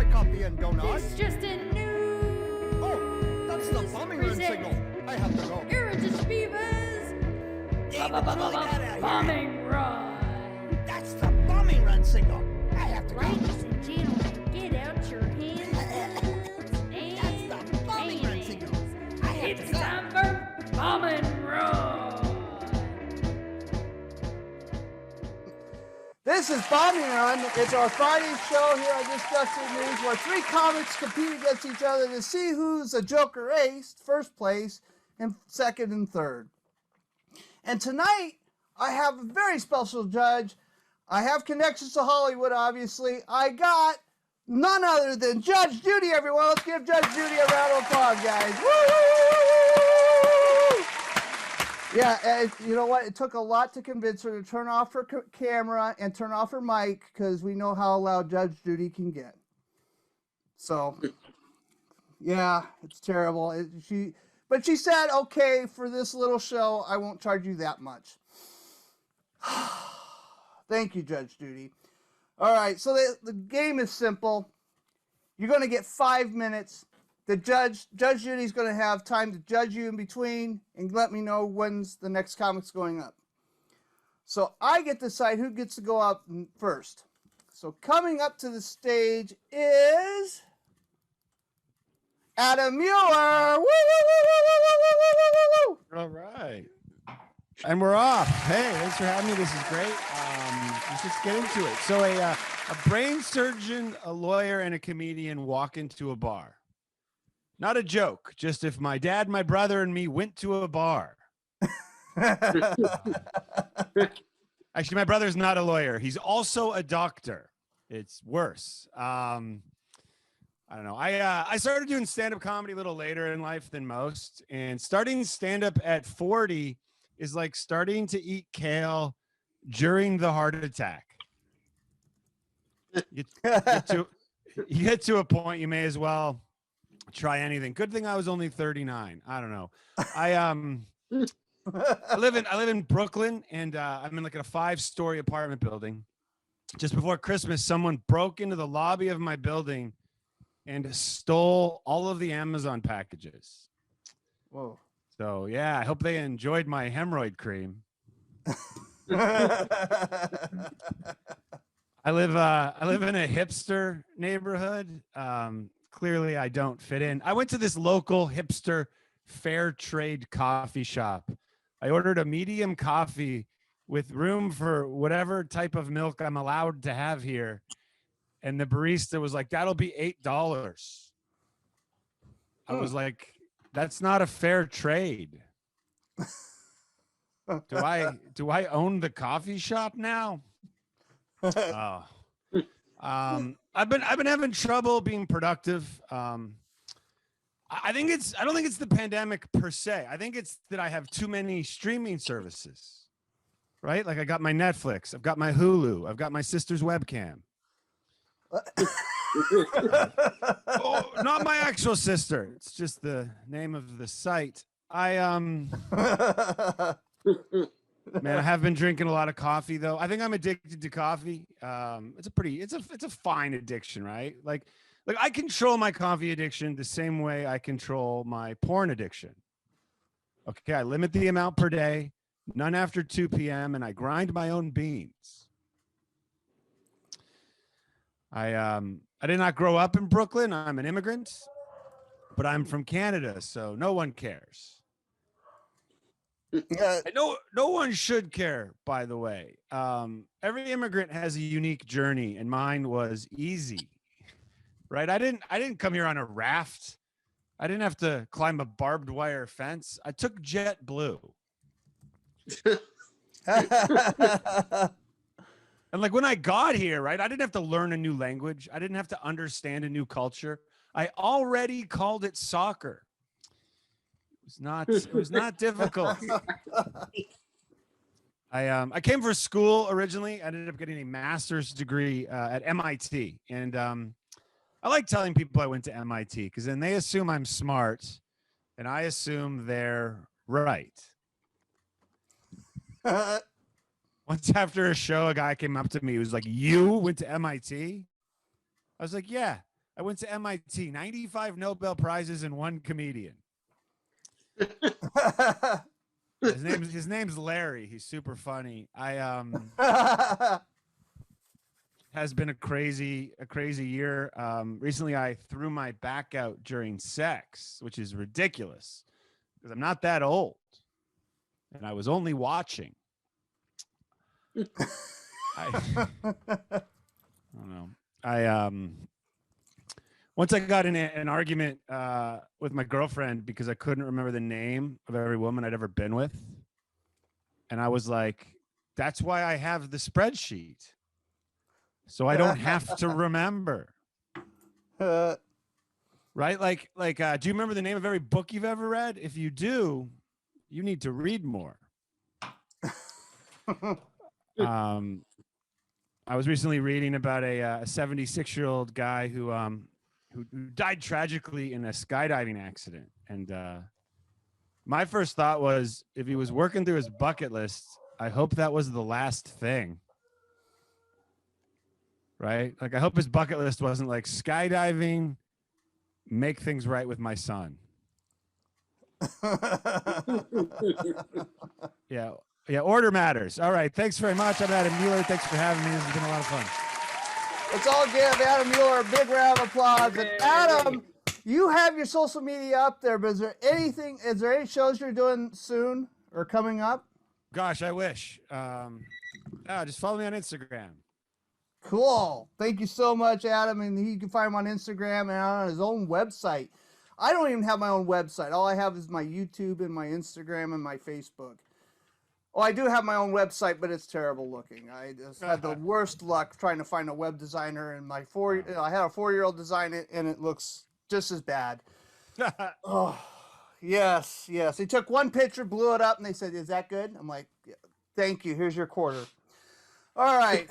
my coffee and donuts. It's just a new. Oh, that's the bombing run signal. I have to go. Irritant Beavers. Bombing run. That's the bombing run signal. I have to go. Ladies and gentlemen, get out your hands and That's the bombing run signal. I have it's to go. time for bombing run. This is Bombing Run. It's our Friday show here on Disgusting News where three comics compete against each other to see who's a Joker ace, first place, and second and third. And tonight, I have a very special judge. I have connections to Hollywood, obviously. I got none other than Judge Judy, everyone. Let's give Judge Judy a round of applause, guys. Woo! Yeah, and you know what? It took a lot to convince her to turn off her camera and turn off her mic because we know how loud Judge Judy can get. So, yeah, it's terrible. But she said, okay, for this little show, I won't charge you that much. Thank you, Judge Judy. All right, so the game is simple. You're going to get 5 minutes. The Judge Judy's going to have time to judge you in between and let me know when's the next comic's going up. So I get to decide who gets to go up first. So coming up to the stage is Adam Muller. Woo, woo, woo, woo, woo, woo, woo, woo, woo, woo. All right. And we're off. Hey, thanks for having me. This is great. Let's just get into it. So a brain surgeon, a lawyer, and a comedian walk into a bar. Not a joke, just if my dad, my brother, and me went to a bar. Actually, my brother's not a lawyer. He's also a doctor. It's worse. I don't know. I started doing stand-up comedy a little later in life than most. And starting stand-up at 40 is like starting to eat kale during the heart attack. You get to a point you may as well try anything. Good thing I was only 39. I don't know. I live in Brooklyn, and I'm in like a 5-story apartment building. Just before Christmas, someone broke into the lobby of my building and stole all of the Amazon packages. Whoa. So yeah, I hope they enjoyed my hemorrhoid cream. I live in a hipster neighborhood. Clearly I don't fit in. I went to this local hipster fair trade coffee shop. I ordered a medium coffee with room for whatever type of milk I'm allowed to have here. And the barista was like, that'll be $8. I was like, that's not a fair trade. Do I own the coffee shop now? Oh. I've been having trouble being productive. I don't think it's the pandemic per se. I think it's that I have too many streaming services, right? Like I got my Netflix, I've got my Hulu, I've got my sister's webcam. Oh, not my actual sister. It's just the name of the site. Man, I have been drinking a lot of coffee though. I think I'm addicted to coffee. It's a fine addiction, right? Like I control my coffee addiction the same way I control my porn addiction. Okay, I limit the amount per day, none after 2 p.m., and I grind my own beans. I did not grow up in Brooklyn. I'm an immigrant, but I'm from Canada, so no one cares. And no one should care, by the way. Every immigrant has a unique journey, and mine was easy. Right? I didn't come here on a raft. I didn't have to climb a barbed wire fence. I took JetBlue. And like when I got here, right, I didn't have to learn a new language. I didn't have to understand a new culture. I already called it soccer. It was not difficult. I came for school originally. I ended up getting a master's degree at MIT. And I like telling people I went to MIT because then they assume I'm smart and I assume they're right. Once after a show, a guy came up to me. He was like, "You went to MIT?" I was like, "Yeah." I went to MIT, 95 Nobel Prizes and one comedian. His name's Larry. He's super funny. Has been a crazy year. Recently I threw my back out during sex, which is ridiculous because I'm not that old. And I was only watching. I don't know. Once I got in an argument with my girlfriend because I couldn't remember the name of every woman I'd ever been with. And I was like, that's why I have the spreadsheet. So I don't have to remember. Right? Like, do you remember the name of every book you've ever read? If you do, you need to read more. I was recently reading about a 76-year-old guy who died tragically in a skydiving accident. And my first thought was, if he was working through his bucket list, I hope that was the last thing. Right? Like, I hope his bucket list wasn't like skydiving, make things right with my son. Yeah. Yeah, order matters. All right. Thanks very much. I'm Adam Muller. Thanks for having me. This has been a lot of fun. Let's all give Adam Muller a big round of applause. And Adam, you have your social media up there, but is there any shows you're doing soon or coming up? Gosh, I wish. Just follow me on Instagram. Cool. Thank you so much, Adam. And you can find him on Instagram and on his own website. I don't even have my own website. All I have is my YouTube and my Instagram and my Facebook. Oh, I do have my own website, but it's terrible looking. I just had the worst luck trying to find a web designer, and I had a 4-year-old design it, and it looks just as bad. Oh, yes. They took one picture, blew it up, and they said, "Is that good?" I'm like, yeah, "Thank you. Here's your quarter." All right.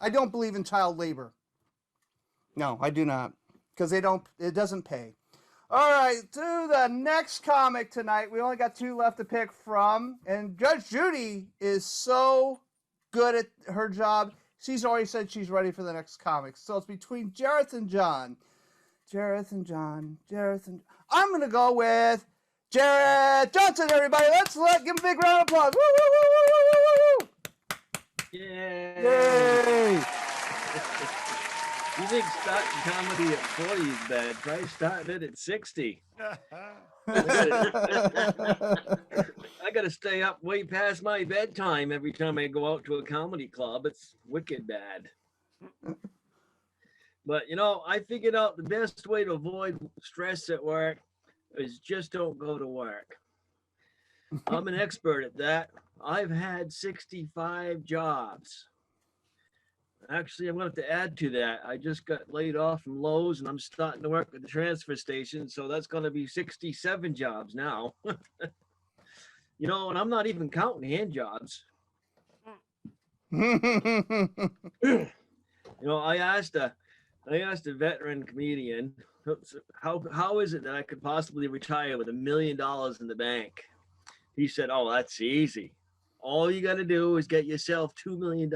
I don't believe in child labor. No, I do not, because it doesn't pay. All right, to the next comic tonight. We only got 2 left to pick from. And Judge Judy is so good at her job. She's already said she's ready for the next comic. So it's between Jareth and John. I'm going to go with Jareth Johnson, everybody. Let's give him a big round of applause. Woo, woo, woo, woo, woo, woo, woo. Yay! You think starting comedy at 40 is bad? Try starting it at 60. I got to stay up way past my bedtime every time I go out to a comedy club. It's wicked bad. But, I figured out the best way to avoid stress at work is just don't go to work. I'm an expert at that. I've had 65 jobs. Actually, I'm going to have to add to that. I just got laid off from Lowe's, and I'm starting to work at the transfer station, so that's going to be 67 jobs now. And I'm not even counting hand jobs. I asked a veteran comedian, how is it that I could possibly retire with $1 million in the bank? He said, "Oh, that's easy. All you got to do is get yourself $2 million.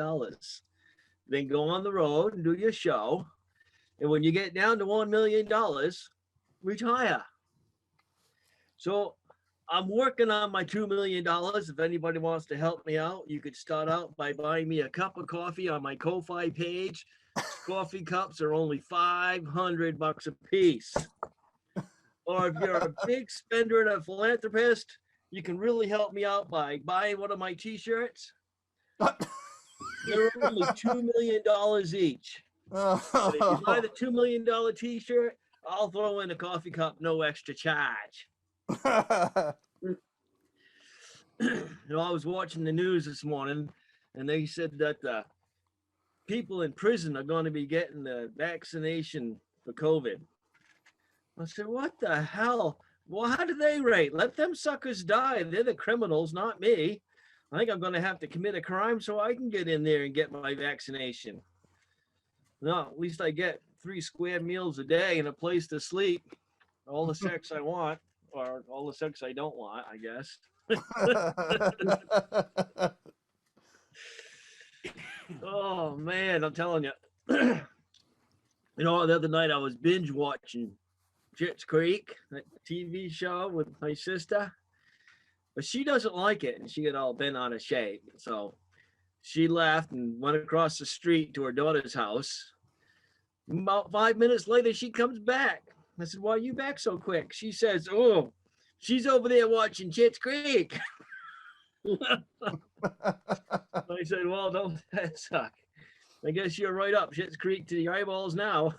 Then go on the road and do your show. And when you get down to $1 million, retire." So I'm working on my $2 million. If anybody wants to help me out, you could start out by buying me a cup of coffee on my Ko-Fi page. Coffee cups are only $500 a piece. Or if you're a big spender and a philanthropist, you can really help me out by buying one of my t-shirts. They're only $2 million each. But if you buy the $2 million t-shirt, I'll throw in a coffee cup, no extra charge. I was watching the news this morning, and they said that people in prison are going to be getting the vaccination for COVID. I said, what the hell? Well, how do they rate? Let them suckers die. They're the criminals, not me. I think I'm going to have to commit a crime so I can get in there and get my vaccination. No, at least I get 3 square meals a day and a place to sleep. All the sex I want, or all the sex I don't want, I guess. Oh, man, I'm telling you. You know, the other night I was binge watching Schitt's Creek, that TV show with my sister, but she doesn't like it, and she got all bent out of shape. So she left and went across the street to her daughter's house. About 5 minutes later, she comes back. I said, "Why are you back so quick?" She says, "Oh, she's over there watching Schitt's Creek." I said, "Well, don't that suck? I guess you're right up Schitt's Creek to the eyeballs now."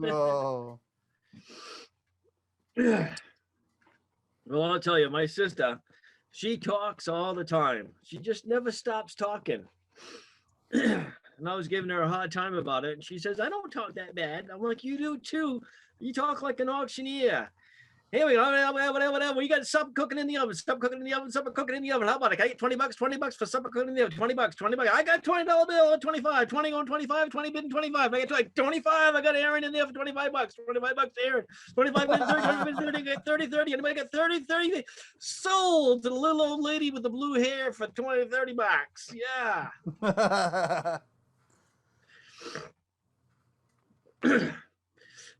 Oh. Well, I'll tell you, my sister, she talks all the time. She just never stops talking. And I was giving her a hard time about it. And she says, "I don't talk that bad." I'm like, "You do too. You talk like an auctioneer. Here we go. Whatever. You got supper cooking in the oven. Supper cooking in the oven. Supper cooking in the oven. How about it? I get $20. $20 for supper cooking in the oven. $20. $20. I got $20 bill. 25. 20 on 25. 20 bid 25. I got 25. I got Aaron in there for $25. $25 Aaron. 25 bid 30. 20 bid 30. Get 30. 30. Anybody got 30? 30. Sold to the little old lady with the blue hair for $20, $30. Yeah.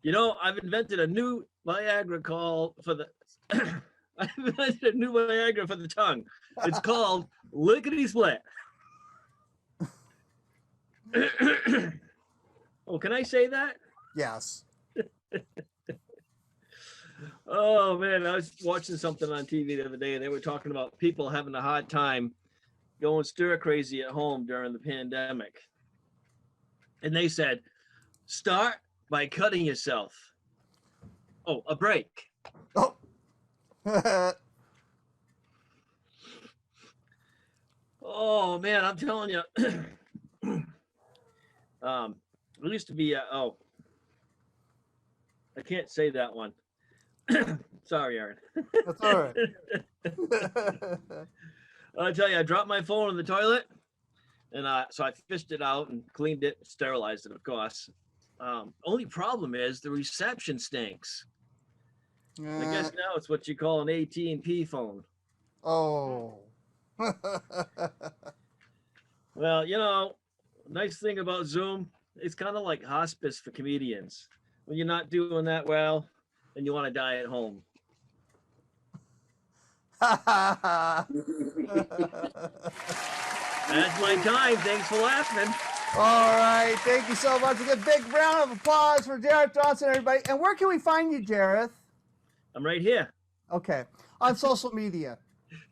You know, I've invented a new Viagra call for the I've invented a new Viagra for the tongue. It's called Lickety Split. Oh, can I say that? Yes. Oh man, I was watching something on TV the other day and they were talking about people having a hard time going stir crazy at home during the pandemic. And they said, start by cutting yourself. Oh, a break. Oh. Oh man, I'm telling you. It used to be I can't say that one. Sorry, Aaron. That's all right. I'll tell you, I dropped my phone in the toilet, and so I fished it out and cleaned it, sterilized it, of course. Only problem is the reception stinks. I guess now it's what you call an AT&T phone. Oh. Well, you know, nice thing about Zoom, it's kind of like hospice for comedians. When you're not doing that well and you want to die at home. That's my time. Thanks for laughing. All right. Thank you so much. A good big round of applause for Jareth Johnson, everybody. And where can we find you, Jareth? I'm right here. Okay. On social media.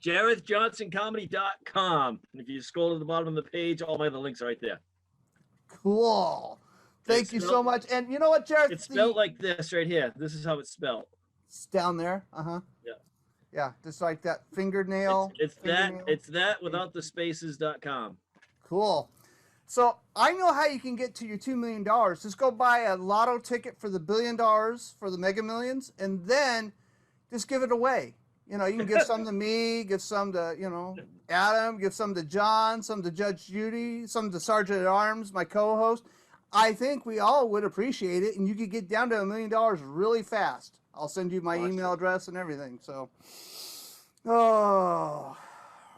JarethJohnsonComedy.com. If you scroll to the bottom of the page, all my other links are right there. Cool. Thank you so much. And you know what, Jareth? It's spelled like this right here. This is how it's spelled. It's down there. Uh-huh. Yeah. Yeah, just like that fingernail. It's that without the spaces.com. Cool. So I know how you can get to your $2 million. Just go buy a lotto ticket for the $1 billion for the Mega Millions, and then just give it away. You know, you can give some to me, give some to, you know, Adam, give some to John, some to Judge Judy, some to Sergeant at Arms, my co-host. I think we all would appreciate it, and you could get down to $1 million really fast. I'll send you my email address and everything. So, oh.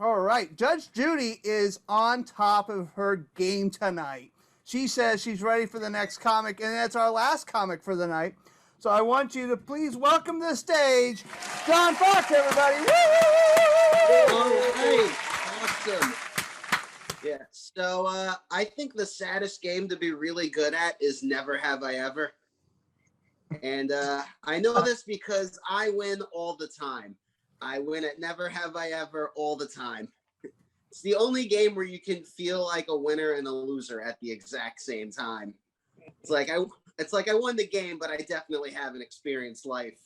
All right, Judge Judy is on top of her game tonight. She says she's ready for the next comic, and that's our last comic for the night. So I want you to please welcome to the stage, John Fox, everybody. Woo! All right, awesome. Yeah, so I think the saddest game to be really good at is Never Have I Ever. And I know this because I win all the time. I win at Never Have I Ever all the time. It's the only game where you can feel like a winner and a loser at the exact same time. It's like I won the game, but I definitely haven't experienced life.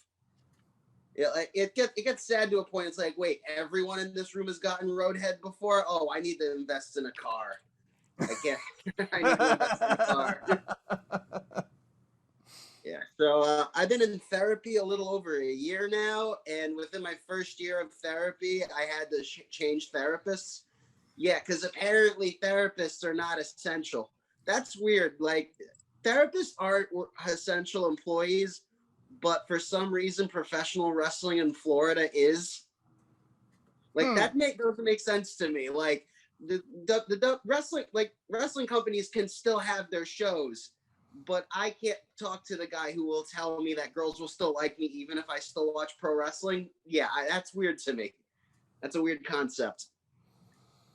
It gets sad to a point. It's like, wait, everyone in this room has gotten roadhead before? Oh, I need to invest in a car. I need to invest in a car. Yeah, so I've been in therapy a little over a year now, and within my first year of therapy, I had to change therapists. Yeah, because apparently therapists are not essential. That's weird. Like, therapists aren't essential employees, but for some reason, professional wrestling in Florida is. Like, that doesn't make sense to me. Like, the wrestling companies can still have their shows, but I can't talk to the guy who will tell me that girls will still like me even if I still watch pro wrestling. Yeah, that's weird to me. That's a weird concept.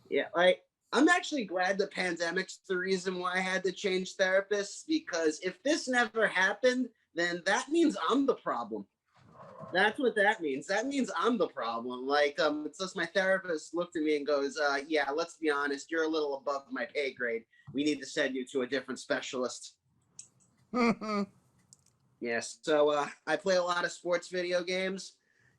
Yeah, like I'm actually glad the pandemic's the reason why I had to change therapists, because if this never happened, then that means I'm the problem. That's what that means. That means I'm the problem. Like, it's just my therapist looked at me and goes, yeah, let's be honest, you're a little above my pay grade. We need to send you to a different specialist. Yes. So I play a lot of sports video games.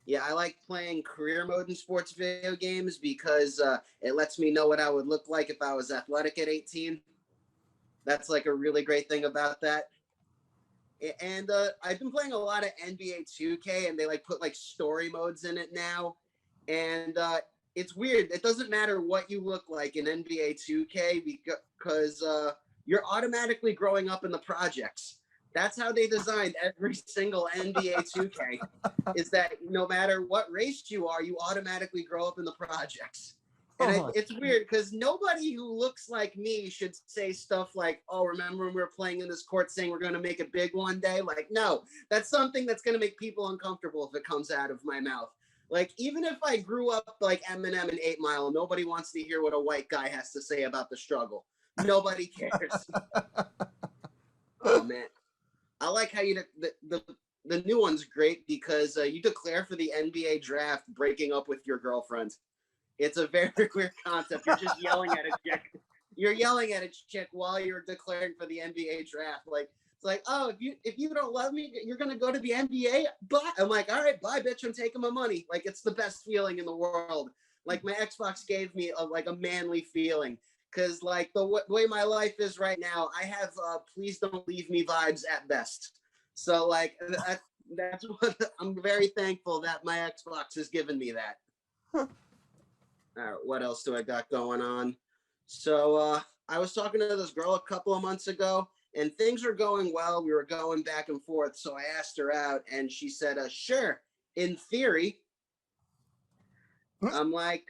Yeah, I like playing career mode in sports video games because it lets me know what I would look like if I was athletic at 18. That's like a really great thing about that. And I've been playing a lot of NBA 2K, and they like put like story modes in it now. And it's weird. It doesn't matter what you look like in NBA 2K because you're automatically growing up in the projects. That's how they designed every single NBA 2K, is that no matter what race you are, you automatically grow up in the projects. And it's weird because nobody who looks like me should say stuff like, oh, remember when we were playing in this court saying we're going to make it big one day? Like, no, that's something that's going to make people uncomfortable if it comes out of my mouth. Like, even if I grew up like Eminem and 8 Mile, nobody wants to hear what a white guy has to say about the struggle. Nobody cares. Oh, man. I like how the new one's great because you declare for the NBA draft breaking up with your girlfriend. It's a very weird concept. You're just yelling at a chick. You're yelling at a chick while you're declaring for the NBA draft. Like, it's like, oh, if you don't love me, you're gonna go to the NBA. Bye. I'm like, all right, bye, bitch. I'm taking my money. Like, it's the best feeling in the world. Like, my Xbox gave me a manly feeling. Because, like, the way my life is right now, I have please don't leave me vibes at best. So, like, that's what I'm very thankful that my Xbox has given me that. All right, what else do I got going on? So, I was talking to this girl a couple of months ago, and things were going well. We were going back and forth. So, I asked her out, and she said, sure, in theory. I'm like,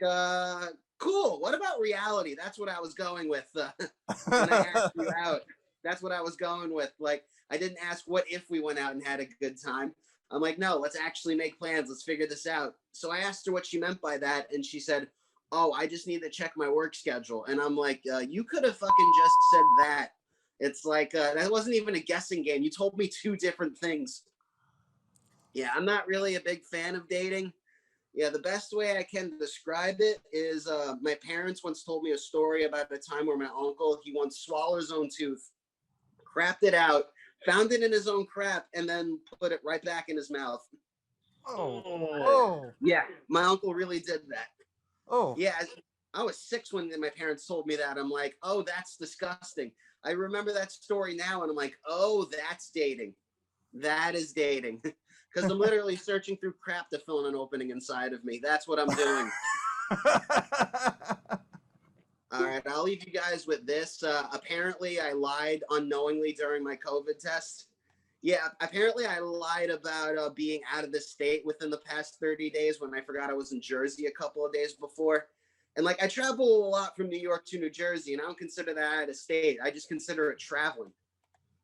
cool. What about reality? That's what I was going with when I asked you out. That's what I was going with. Like, I didn't ask what if we went out and had a good time. I'm like, no, let's actually make plans. Let's figure this out. So I asked her what she meant by that. And she said, oh, I just need to check my work schedule. And I'm like, you could have fucking just said that. It's like, that wasn't even a guessing game. You told me 2 different things. Yeah, I'm not really a big fan of dating. Yeah, the best way I can describe it is my parents once told me a story about a time where my uncle, he once swallowed his own tooth, crapped it out, found it in his own crap, and then put it right back in his mouth. Oh. Yeah, my uncle really did that. Oh. Yeah, I was 6 when my parents told me that. I'm like, oh, that's disgusting. I remember that story now, and I'm like, oh, that's dating. That is dating. Because I'm literally searching through crap to fill in an opening inside of me. That's what I'm doing. All right, I'll leave you guys with this. Apparently, I lied unknowingly during my COVID test. Yeah, apparently I lied about being out of the state within the past 30 days when I forgot I was in Jersey a couple of days before. And, like, I travel a lot from New York to New Jersey, and I don't consider that out of state. I just consider it traveling.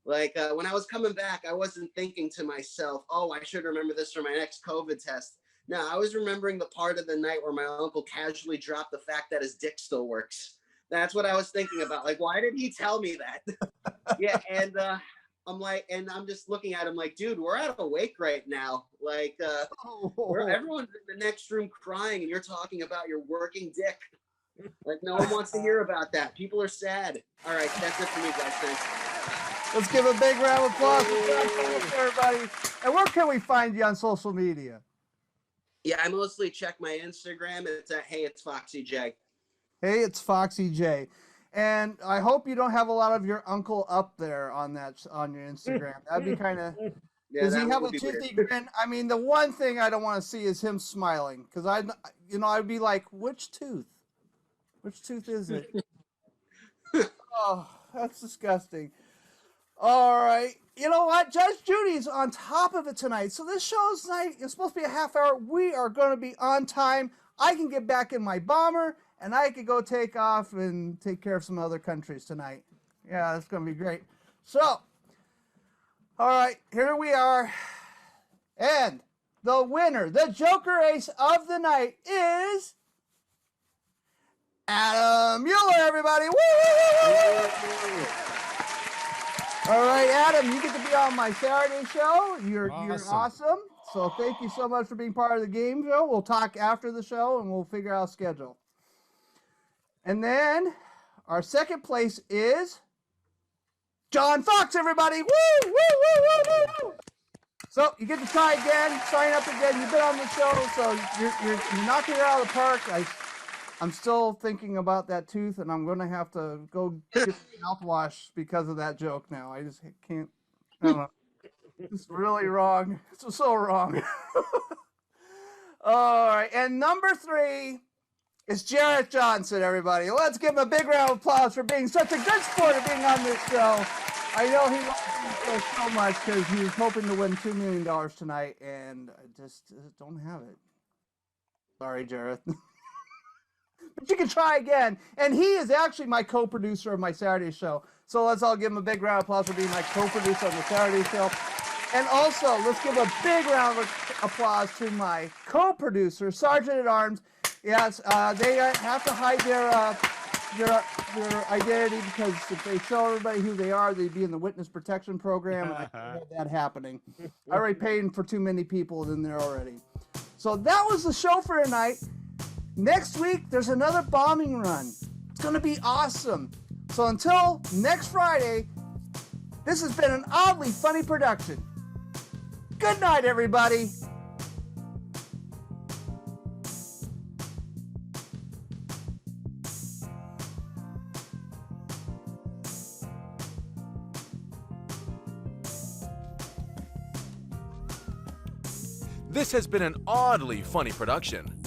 Like, when I was coming back, I wasn't thinking to myself, oh, I should remember this for my next COVID test. No, I was remembering the part of the night where my uncle casually dropped the fact that his dick still works. That's what I was thinking about. Like, why did he tell me that? Yeah, and I'm like, and I'm just looking at him like, dude, we're at a wake right now. Like, everyone's in the next room crying, and you're talking about your working dick. Like, no one wants to hear about that. People are sad. All right, that's it for me, guys. Thanks. Let's give a big round of applause for everybody. And where can we find you on social media? Yeah, I mostly check my Instagram. It's at Hey, it's Foxy J. Hey, it's Foxy J. And I hope you don't have a lot of your uncle up there on your Instagram. That'd be kind of. Yeah, Does he have a toothy grin? I mean, the one thing I don't want to see is him smiling, because I'd be like, which tooth? Which tooth is it? Oh, that's disgusting. All right. You know what? Judge Judy's on top of it tonight. So this show's night is supposed to be a half hour. We are going to be on time. I can get back in my bomber, and I could go take off and take care of some other countries tonight. Yeah, that's going to be great. So All right, here we are. And the winner, the Joker Ace of the night is Adam Muller, everybody. Woo! All right, Adam, you get to be on my Saturday show. You're awesome. So thank you so much for being part of the game show. We'll talk after the show and we'll figure out a schedule. And then our second place is John Fox, everybody. Woo, woo, woo, woo, woo. So you get to try again, sign up again. You've been on the show, so you're knocking it out of the park. I'm still thinking about that tooth, and I'm going to have to go get mouthwash because of that joke now. I just can't. I don't know. It's really wrong. It's so wrong. All right, and number 3 is Jareth Johnson, everybody. Let's give him a big round of applause for being such a good sport of being on this show. I know he loves the show so much because he was hoping to win $2 million tonight, and I just don't have it. Sorry, Jareth. But you can try again. And he is actually my co-producer of my Saturday show. So let's all give him a big round of applause for being my co-producer on the Saturday show. And also, let's give a big round of applause to my co-producer, Sergeant at Arms. Yes, they have to hide their identity because if they show everybody who they are, they'd be in the witness protection program. And I can't have that happening. I already paid for too many people in there already. So that was the show for tonight. Next week, there's another bombing run. It's going to be awesome. So until next Friday, this has been an oddly funny production. Good night, everybody. This has been an oddly funny production.